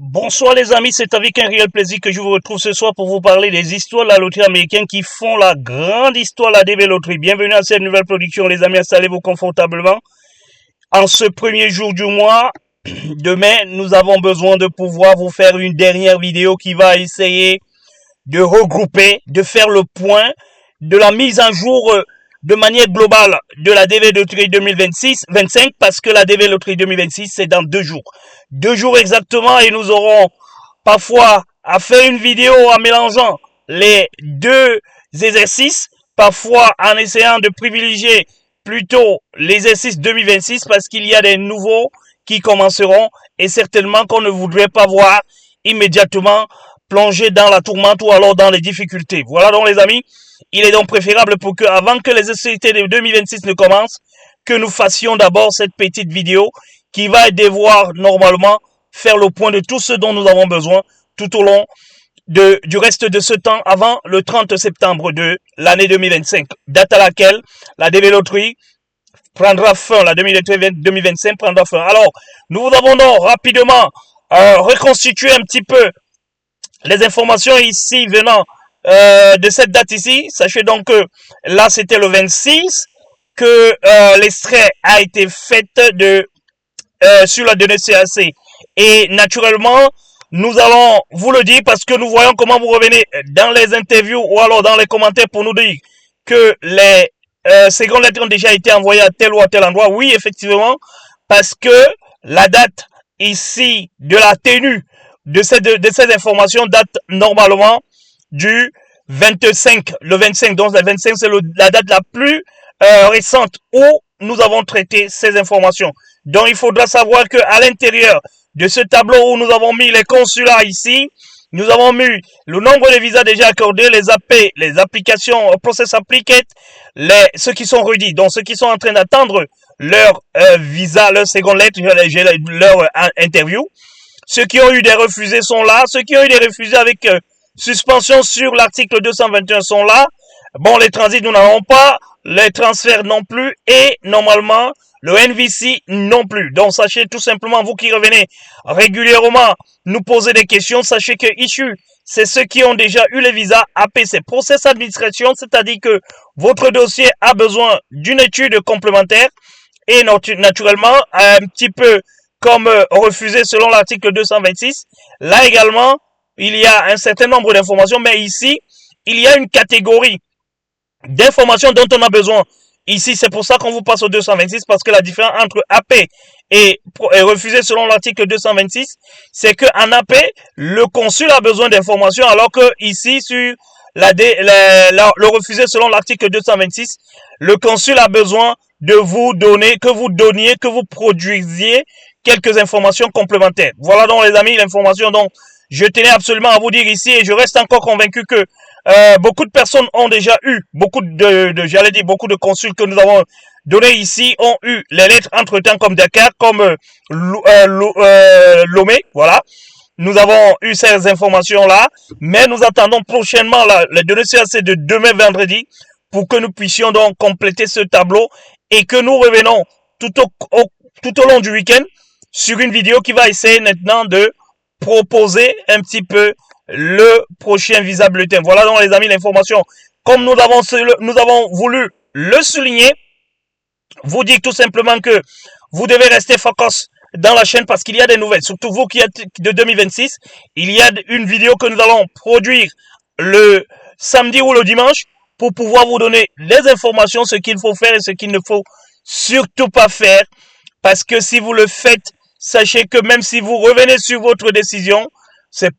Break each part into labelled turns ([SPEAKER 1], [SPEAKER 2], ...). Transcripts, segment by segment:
[SPEAKER 1] Bonsoir les amis, c'est avec un réel plaisir que je vous retrouve ce soir pour vous parler des histoires de la loterie américaine qui font la grande histoire de la DB Loterie. Bienvenue à cette nouvelle production les amis, installez-vous confortablement. En ce premier jour du mois de mai, nous avons besoin de pouvoir vous faire une dernière vidéo qui va essayer de regrouper, de faire le point de la mise à jour de manière globale de la DV Loterie 2026-25 parce que la DV Loterie 2026 c'est dans 2 jours. 2 jours exactement et nous aurons parfois à faire une vidéo en mélangeant les deux exercices, parfois en essayant de privilégier plutôt l'exercice 2026 parce qu'il y a des nouveaux qui commenceront et certainement qu'on ne voudrait pas voir immédiatement plonger dans la tourmente ou alors dans les difficultés. Voilà donc les amis, il est donc préférable pour que avant que les exercices de 2026 ne commencent, que nous fassions d'abord cette petite vidéo qui va devoir normalement faire le point de tout ce dont nous avons besoin tout au long du reste de ce temps avant le 30 septembre de l'année 2025, date à laquelle la DV Loterie prendra fin, la 2025 prendra fin. Alors, nous avons donc rapidement reconstitué un petit peu les informations ici venant de cette date ici. Sachez donc que là c'était le 26 que l'extrait a été fait sur la donnée CAC. Et naturellement, nous allons vous le dire parce que nous voyons comment vous revenez dans les interviews ou alors dans les commentaires pour nous dire que les secondes lettres ont déjà été envoyées à tel ou à tel endroit. Oui, effectivement, parce que la date ici de la tenue de ces informations date normalement du 25. Le 25, donc le 25, c'est la date la plus récente où nous avons traité ces informations. Donc, il faudra savoir que à l'intérieur de ce tableau où nous avons mis les consulats ici, nous avons mis le nombre de visas déjà accordés, les AP, les applications, process applicate, ceux qui sont ready, donc ceux qui sont en train d'attendre leur visa, leur seconde lettre, leur interview. Ceux qui ont eu des refusés sont là. Ceux qui ont eu des refusés avec suspension sur l'article 221 sont là. Bon, les transits, nous n'avons pas. Les transferts non plus. Et normalement, le NVC non plus. Donc, sachez tout simplement, vous qui revenez régulièrement nous poser des questions, sachez que issue, c'est ceux qui ont déjà eu les visas APC, Process Administration, c'est-à-dire que votre dossier a besoin d'une étude complémentaire et naturellement, un petit peu comme refusé selon l'article 226. Là également, il y a un certain nombre d'informations, mais ici, il y a une catégorie d'informations dont on a besoin. Ici, c'est pour ça qu'on vous passe au 226, parce que la différence entre AP et refusé selon l'article 226, c'est qu'en AP, le consul a besoin d'informations, alors que ici, sur le refusé selon l'article 226, le consul a besoin de vous donner, que vous produisiez quelques informations complémentaires. Voilà donc les amis, l'information dont je tenais absolument à vous dire ici et je reste encore convaincu que beaucoup de personnes ont déjà eu, beaucoup de consuls que nous avons donnés ici ont eu les lettres entre-temps comme Dakar, comme Lomé, voilà. Nous avons eu ces informations-là, mais nous attendons prochainement les données CAC de demain vendredi pour que nous puissions donc compléter ce tableau et que nous revenons tout au long du week-end sur une vidéo qui va essayer maintenant de proposer un petit peu le prochain visa bulletin. Voilà donc les amis l'information. Comme nous avons voulu le souligner, vous dire tout simplement que vous devez rester focus dans la chaîne parce qu'il y a des nouvelles. Surtout vous qui êtes de 2026, il y a une vidéo que nous allons produire le samedi ou le dimanche pour pouvoir vous donner les informations, ce qu'il faut faire et ce qu'il ne faut surtout pas faire. Parce que si vous le faites, sachez que même si vous revenez sur votre décision, c'est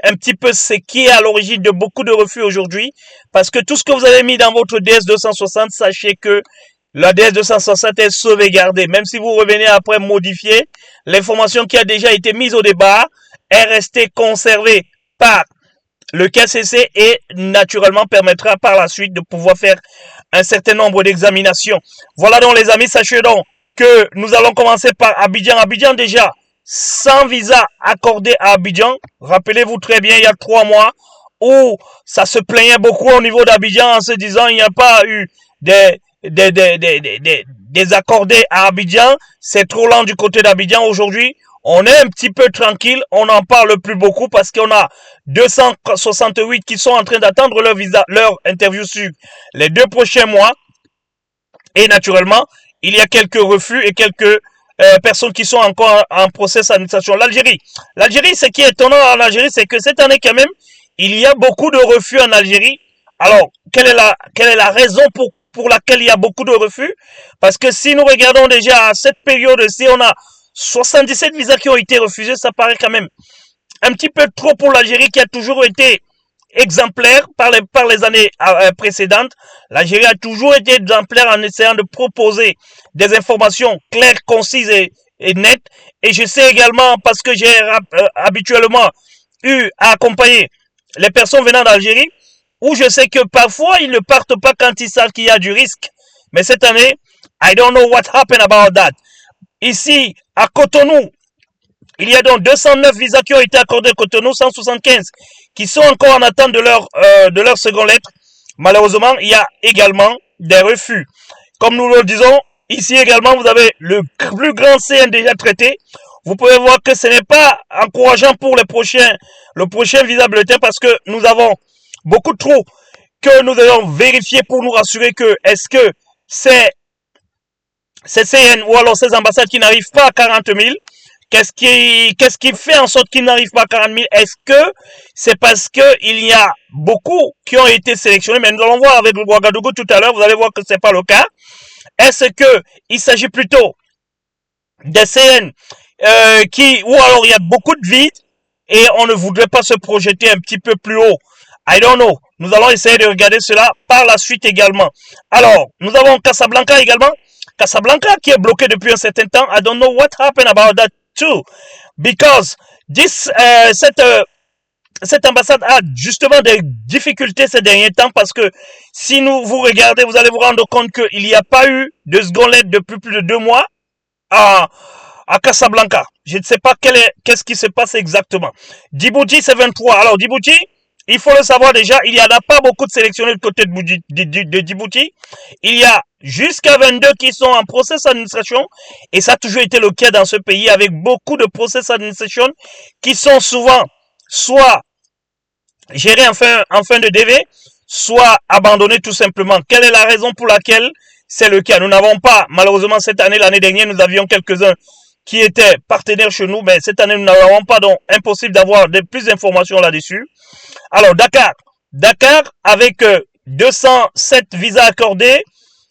[SPEAKER 1] un petit peu ce qui est à l'origine de beaucoup de refus aujourd'hui. Parce que tout ce que vous avez mis dans votre DS 260, sachez que la DS 260 est sauvegardée. Même si vous revenez après modifier, l'information qui a déjà été mise au départ est restée conservée par le KCC et naturellement permettra par la suite de pouvoir faire un certain nombre d'examinations. Voilà donc les amis, sachez donc que nous allons commencer par Abidjan. Abidjan déjà, sans visa accordé à Abidjan. Rappelez-vous très bien, il y a 3 mois où ça se plaignait beaucoup au niveau d'Abidjan en se disant il n'y a pas eu des accordés à Abidjan. C'est trop lent du côté d'Abidjan. Aujourd'hui, on est un petit peu tranquille, on n'en parle plus beaucoup parce qu'on a 268 qui sont en train d'attendre leur visa, leur interview sur les 2 prochains mois. Et naturellement, il y a quelques refus et quelques personnes qui sont encore en process d'administration. L'Algérie, ce qui est étonnant en Algérie, c'est que cette année quand même, il y a beaucoup de refus en Algérie. Alors, quelle est la raison pour laquelle il y a beaucoup de refus? Parce que si nous regardons déjà à cette période-ci, on a 77 visas qui ont été refusés, ça paraît quand même un petit peu trop pour l'Algérie qui a toujours été exemplaire par les années précédentes. L'Algérie a toujours été exemplaire en essayant de proposer des informations claires, concises et nettes. Et je sais également, parce que j'ai habituellement eu à accompagner les personnes venant d'Algérie, où je sais que parfois ils ne partent pas quand ils savent qu'il y a du risque. Mais cette année, I don't know what happened about that. Ici, à Cotonou, il y a donc 209 visas qui ont été accordés à Cotonou, 175 qui sont encore en attente de leur seconde lettre. Malheureusement, il y a également des refus. Comme nous le disons, ici également, vous avez le plus grand CN déjà traité. Vous pouvez voir que ce n'est pas encourageant pour le prochain visa bulletin parce que nous avons beaucoup de trous que nous devons vérifier pour nous rassurer que est-ce que c'est CN ou alors ces ambassades qui n'arrivent pas à 40 000. Qu'est-ce qui fait en sorte qu'ils n'arrivent pas à 40 000? Est-ce que c'est parce qu'il y a beaucoup qui ont été sélectionnés? Mais nous allons voir avec le Ouagadougou tout à l'heure, vous allez voir que c'est pas le cas. Est-ce que il s'agit plutôt des CN ou alors il y a beaucoup de vide et on ne voudrait pas se projeter un petit peu plus haut? I don't know. Nous allons essayer de regarder cela par la suite également. Alors, nous avons Casablanca également. Casablanca qui est bloqué depuis un certain temps. I don't know what happened about that too. Because cette ambassade a justement des difficultés ces derniers temps parce que si vous regardez, vous allez vous rendre compte qu'il n'y a pas eu de seconde lettre depuis plus de 2 mois à Casablanca. Je ne sais pas qu'est-ce qui se passe exactement. Djibouti, c'est 23. Alors, Djibouti, il faut le savoir déjà, il n'y en a pas beaucoup de sélectionnés de côté de Djibouti. Il y a jusqu'à 22 qui sont en process d'administration. Et ça a toujours été le cas dans ce pays avec beaucoup de process d'administration qui sont souvent soit gérés en fin de DV, soit abandonnés tout simplement. Quelle est la raison pour laquelle c'est le cas? Nous n'avons pas, malheureusement cette année, l'année dernière, nous avions quelques-uns qui étaient partenaires chez nous, mais cette année, nous n'avons pas, donc impossible d'avoir plus d'informations là-dessus. Alors, Dakar avec 207 visas accordés,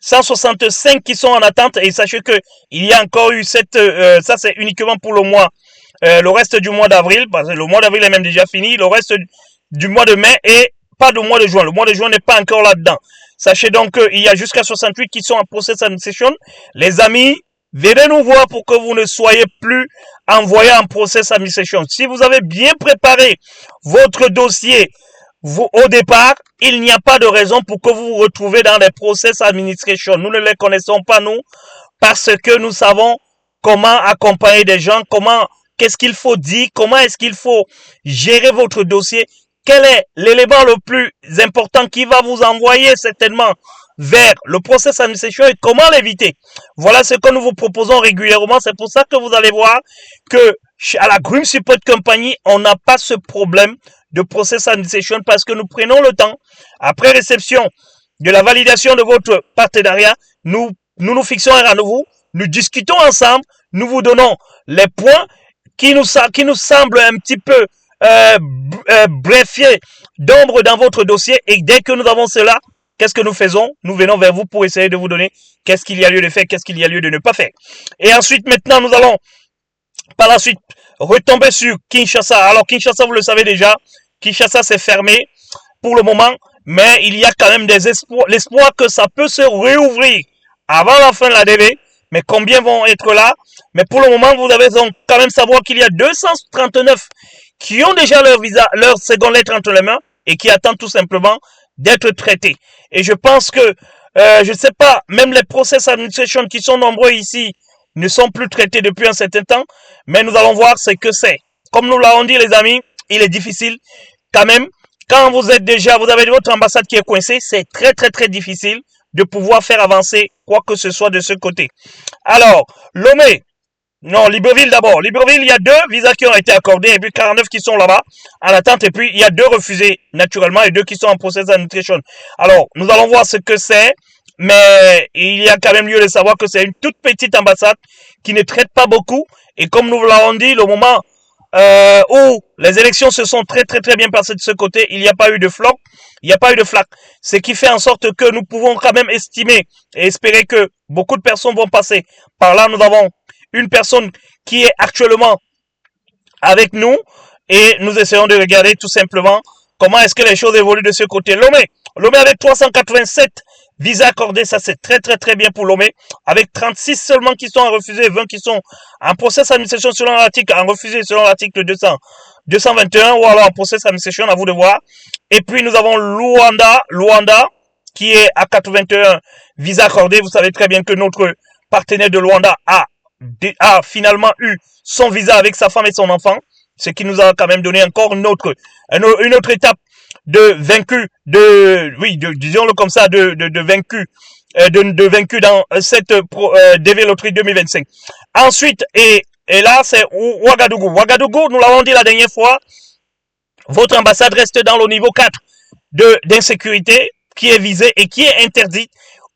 [SPEAKER 1] 165 qui sont en attente, et sachez que il y a encore eu ça c'est uniquement pour le reste du mois d'avril, parce que le mois d'avril est même déjà fini, le reste du mois de mai et pas du mois de juin. Le mois de juin n'est pas encore là-dedans. Sachez donc qu'il y a jusqu'à 68 qui sont en process administration. Les amis, venez nous voir pour que vous ne soyez plus envoyés en process administration. Si vous avez bien préparé votre dossier au départ, il n'y a pas de raison pour que vous vous retrouvez dans les process administration. Nous ne les connaissons pas, nous, parce que nous savons comment accompagner des gens, qu'est-ce qu'il faut dire, comment est-ce qu'il faut gérer votre dossier, quel est l'élément le plus important qui va vous envoyer certainement vers le process administration et comment l'éviter. Voilà ce que nous vous proposons régulièrement. C'est pour ça que vous allez voir que à la Grim Support Company, on n'a pas ce problème de process administration parce que nous prenons le temps, après réception de la validation de votre partenariat, nous fixons un rendez-vous, nous discutons ensemble, nous vous donnons les points qui nous semblent un petit peu breffier d'ombre dans votre dossier et dès que nous avons cela, qu'est-ce que nous faisons? Nous venons vers vous pour essayer de vous donner qu'est-ce qu'il y a lieu de faire, qu'est-ce qu'il y a lieu de ne pas faire. Et ensuite, maintenant, nous allons par la suite retomber sur Kinshasa. Alors Kinshasa, vous le savez déjà, Kinshasa c'est fermé pour le moment, mais il y a quand même l'espoir que ça peut se réouvrir avant la fin de la DV. Mais combien vont être là? Mais pour le moment, vous devez donc quand même savoir qu'il y a 239 qui ont déjà leur visa, leur seconde lettre entre les mains et qui attendent tout simplement d'être traités. Et je pense que, je ne sais pas, même les process administration qui sont nombreux ici ne sont plus traités depuis un certain temps, mais nous allons voir ce que c'est. Comme nous l'avons dit les amis, il est difficile quand même. Quand vous avez votre ambassade qui est coincée, c'est très très très difficile de pouvoir faire avancer quoi que ce soit de ce côté. Alors, Lomé, Non, Libreville d'abord. Libreville, il y a 2 visas qui ont été accordés et puis 49 qui sont là-bas en attente et puis il y a 2 refusés naturellement et 2 qui sont en process d'administration. Alors, nous allons voir ce que c'est, mais il y a quand même lieu de savoir que c'est une toute petite ambassade qui ne traite pas beaucoup et comme nous l'avons dit, le moment où les élections se sont très bien passées de ce côté, il n'y a pas eu de flop, il n'y a pas eu de flac. Ce qui fait en sorte que nous pouvons quand même estimer et espérer que beaucoup de personnes vont passer par là. Nous avons une personne qui est actuellement avec nous et nous essayons de regarder tout simplement comment est-ce que les choses évoluent de ce côté. Lomé avec 387 visas accordés, ça c'est très bien pour Lomé, avec 36 seulement qui sont en refusé, 20 qui sont en process administration selon l'article, en refusé selon l'article 221 ou alors en process administration, à vous de voir. Et puis nous avons Luanda qui est à 81 visas accordés. Vous savez très bien que notre partenaire de Luanda a finalement eu son visa avec sa femme et son enfant, ce qui nous a quand même donné encore une autre étape de vaincu, disons-le comme ça, de vaincu, de vaincu dans cette DV Loterie 2025. Ensuite, et là, c'est Ouagadougou. Ouagadougou, nous l'avons dit la dernière fois, votre ambassade reste dans le niveau 4 d'insécurité qui est visé et qui est interdit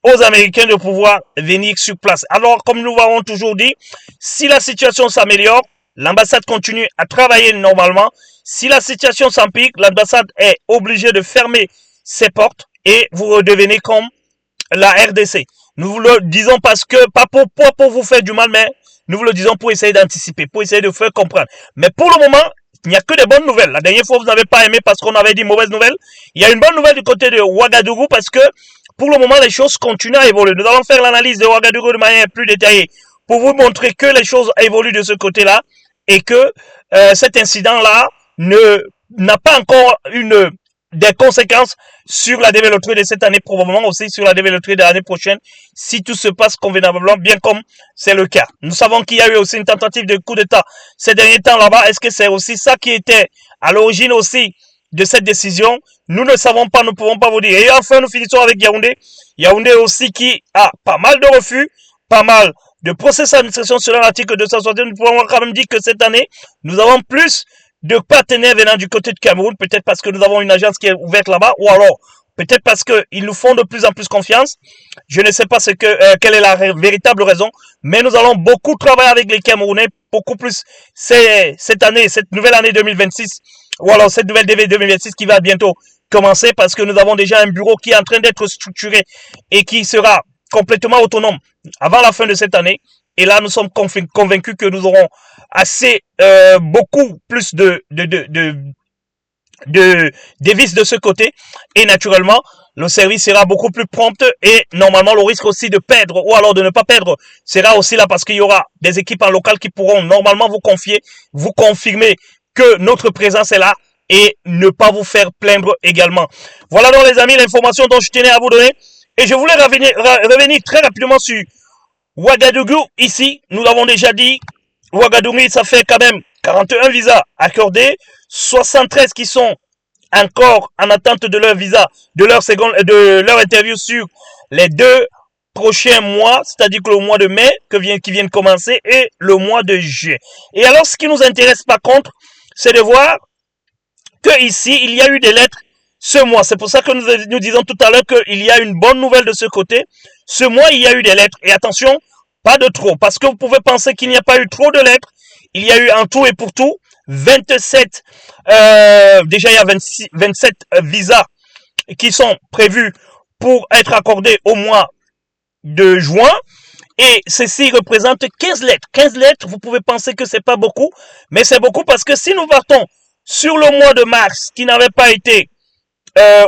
[SPEAKER 1] aux Américains de pouvoir venir sur place. Alors, comme nous l'avons toujours dit, si la situation s'améliore, l'ambassade continue à travailler normalement. Si la situation s'empire, l'ambassade est obligée de fermer ses portes et vous redevenez comme la RDC. Nous vous le disons parce que, pas pour vous faire du mal, mais nous vous le disons pour essayer d'anticiper, pour essayer de faire comprendre. Mais pour le moment, il n'y a que des bonnes nouvelles. La dernière fois, vous n'avez pas aimé parce qu'on avait dit mauvaise nouvelle. Il y a une bonne nouvelle du côté de Ouagadougou parce que pour le moment, les choses continuent à évoluer. Nous allons faire l'analyse de Ouagadougou de manière plus détaillée pour vous montrer que les choses évoluent de ce côté-là et que cet incident-là n'a pas encore des conséquences sur la développerie de cette année, probablement aussi sur la développerie de l'année prochaine, si tout se passe convenablement, bien comme c'est le cas. Nous savons qu'il y a eu aussi une tentative de coup d'État ces derniers temps là-bas. Est-ce que c'est aussi ça qui était à l'origine aussi de cette décision? Nous ne savons pas, nous ne pouvons pas vous dire. Et enfin, nous finissons avec Yaoundé. Yaoundé aussi qui a pas mal de refus, pas mal de procès d'administration selon l'article 261. Nous pouvons quand même dire que cette année, nous avons plus de partenaires venant du côté de Cameroun, peut-être parce que nous avons une agence qui est ouverte là-bas, ou alors peut-être parce qu'ils nous font de plus en plus confiance. Je ne sais pas quelle est la véritable raison, mais nous allons beaucoup travailler avec les Camerounais, beaucoup plus cette année, cette nouvelle année 2026, ou alors cette nouvelle DV 2026 qui va bientôt commencer, parce que nous avons déjà un bureau qui est en train d'être structuré et qui sera complètement autonome avant la fin de cette année. Et là, nous sommes convaincus que nous aurons assez beaucoup plus de vis de ce côté. Et naturellement, le service sera beaucoup plus prompt et normalement, le risque aussi de perdre ou alors de ne pas perdre sera aussi là parce qu'il y aura des équipes en local qui pourront normalement vous confier, vous confirmer que notre présence est là et ne pas vous faire plaindre également. Voilà donc les amis, l'information dont je tenais à vous donner. Et je voulais revenir très rapidement sur Ouagadougou. Ici, nous l'avons déjà dit, Ouagadougou, ça fait quand même 41 visas accordés, 73 qui sont encore en attente de leur visa, de leur interview sur les 2 prochains mois, c'est-à-dire que le mois de mai qui vient de commencer et le mois de juillet. Et alors, ce qui nous intéresse par contre, c'est de voir que ici, il y a eu des lettres ce mois. C'est pour ça que nous disons tout à l'heure qu'il y a une bonne nouvelle de ce côté. Ce mois, il y a eu des lettres. Et attention, pas de trop. Parce que vous pouvez penser qu'il n'y a pas eu trop de lettres. Il y a eu en tout et pour tout 27, déjà il y a 27 visas qui sont prévus pour être accordés au mois de juin. Et ceci représente 15 lettres. 15 lettres, vous pouvez penser que c'est pas beaucoup. Mais c'est beaucoup parce que si nous partons sur le mois de mars, qui n'avait pas été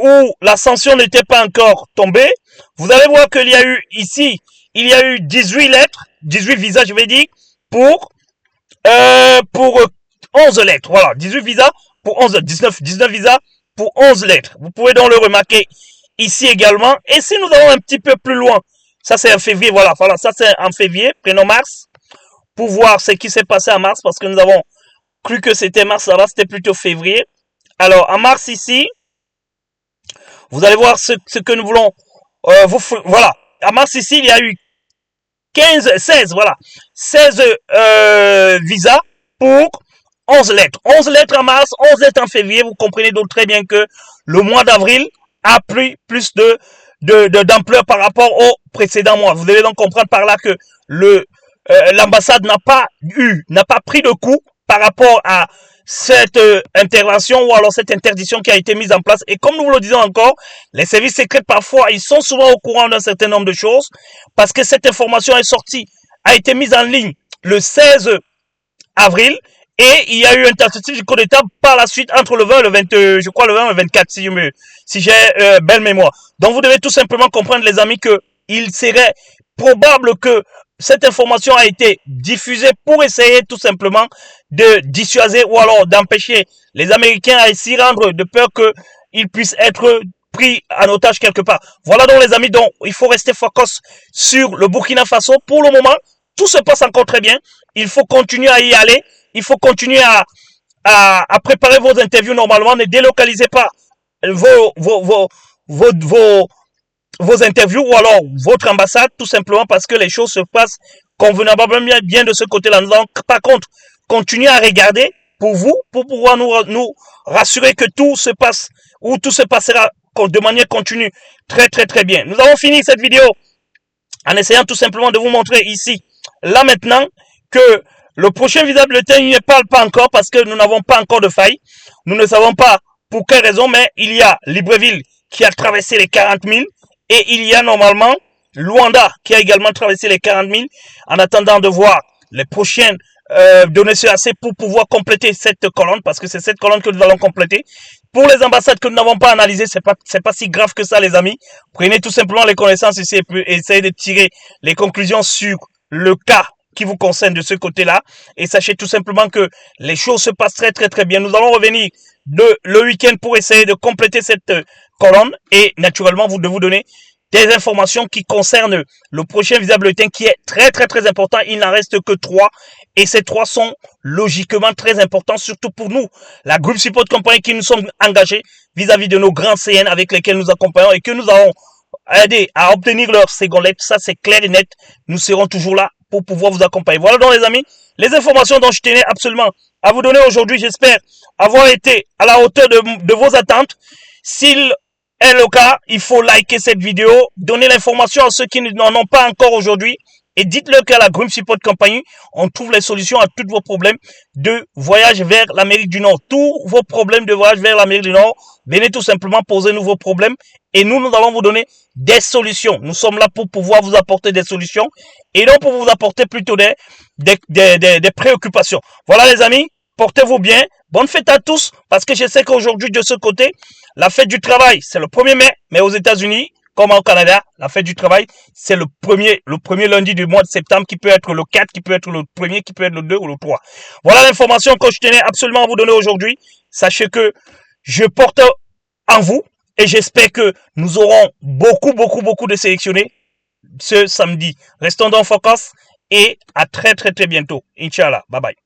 [SPEAKER 1] où la sanction n'était pas encore tombée, vous allez voir qu'il y a eu ici, il y a eu 18 lettres, 18 visas, je vais dire, pour 11 lettres. Voilà, 18 visas pour 19 visas pour 11 lettres. Vous pouvez donc le remarquer ici également. Et si nous allons un petit peu plus loin, ça c'est en février, voilà, ça c'est en février, prenons mars, pour voir ce qui s'est passé en mars, parce que nous avons cru que c'était mars, là-bas c'était plutôt février. Alors, en mars ici, vous allez voir ce que nous voulons voilà. En mars ici, il y a eu 16, voilà. 16 visas pour 11 lettres. 11 lettres en mars, 11 lettres en février. Vous comprenez donc très bien que le mois d'avril a pris plus d'ampleur par rapport au précédent mois. Vous devez donc comprendre par là que l'ambassade n'a pas pris de coup par rapport à cette intervention ou alors cette interdiction qui a été mise en place. Et comme nous vous le disons encore, les services secrets parfois, ils sont souvent au courant d'un certain nombre de choses parce que cette information est sortie, a été mise en ligne le 16 avril et il y a eu un tentative du coup d'État par la suite entre le 20 et le 20, je crois le 20 et le 24 si j'ai belle mémoire. Donc vous devez tout simplement comprendre les amis que il serait probable que cette information a été diffusée pour essayer tout simplement de dissuader ou alors d'empêcher les Américains à s'y rendre de peur qu'ils puissent être pris en otage quelque part. Voilà donc les amis, donc il faut rester focus sur le Burkina Faso. Pour le moment, tout se passe encore très bien. Il faut continuer à y aller. Il faut continuer à préparer vos interviews normalement. Ne délocalisez pas vos interviews ou alors votre ambassade, tout simplement parce que les choses se passent convenablement bien de ce côté-là. Donc, par contre, continuez à regarder pour vous, pour pouvoir nous rassurer que tout se passe ou tout se passera de manière continue très très très bien. Nous avons fini cette vidéo en essayant tout simplement de vous montrer ici, là maintenant, que le prochain visa bulletin, il ne parle pas encore parce que nous n'avons pas encore de faille. Nous ne savons pas pour quelle raison, mais il y a Libreville qui a traversé les 40 000 et il y a normalement Luanda qui a également traversé les 40 000 en attendant de voir les prochaines données sur AC pour pouvoir compléter cette colonne parce que c'est cette colonne que nous allons compléter. Pour les ambassades que nous n'avons pas analysées, c'est pas si grave que ça les amis. Prenez tout simplement les connaissances ici et essayez de tirer les conclusions sur le cas qui vous concerne de ce côté-là et sachez tout simplement que les choses se passent très très très bien. Nous allons revenir le week-end pour essayer de compléter cette colonne et naturellement de vous donner des informations qui concernent le prochain visa bulletin qui est très très très important. Il n'en reste que 3 et ces 3 sont logiquement très importants surtout pour nous, la Group Support Company qui nous sommes engagés vis-à-vis de nos grands CN avec lesquels nous accompagnons et que nous avons aidé à obtenir leur seconde lettre. Ça c'est clair et net. Nous serons toujours là pour pouvoir vous accompagner. Voilà donc les amis, les informations dont je tenais absolument à vous donner aujourd'hui. J'espère avoir été à la hauteur de vos attentes. S'il est le cas, il faut liker cette vidéo, donner l'information à ceux qui n'en ont pas encore aujourd'hui et dites-leur qu'à la Group Support Company, on trouve les solutions à tous vos problèmes de voyage vers l'Amérique du Nord. Tous vos problèmes de voyage vers l'Amérique du Nord, venez tout simplement poser vos problèmes et nous allons vous donner des solutions. Nous sommes là pour pouvoir vous apporter des solutions et non pour vous apporter plutôt des préoccupations. Voilà les amis, portez-vous bien. Bonne fête à tous parce que je sais qu'aujourd'hui de ce côté, la fête du travail, c'est le 1er mai, mais aux États-Unis, comme au Canada, la fête du travail, c'est le premier lundi du mois de septembre qui peut être le 4, qui peut être le 1er, qui peut être le 2 ou le 3. Voilà l'information que je tenais absolument à vous donner aujourd'hui. Sachez que je porte en vous et j'espère que nous aurons beaucoup de sélectionnés ce samedi. Restons donc focus et à très bientôt. Inch'Allah. Bye bye.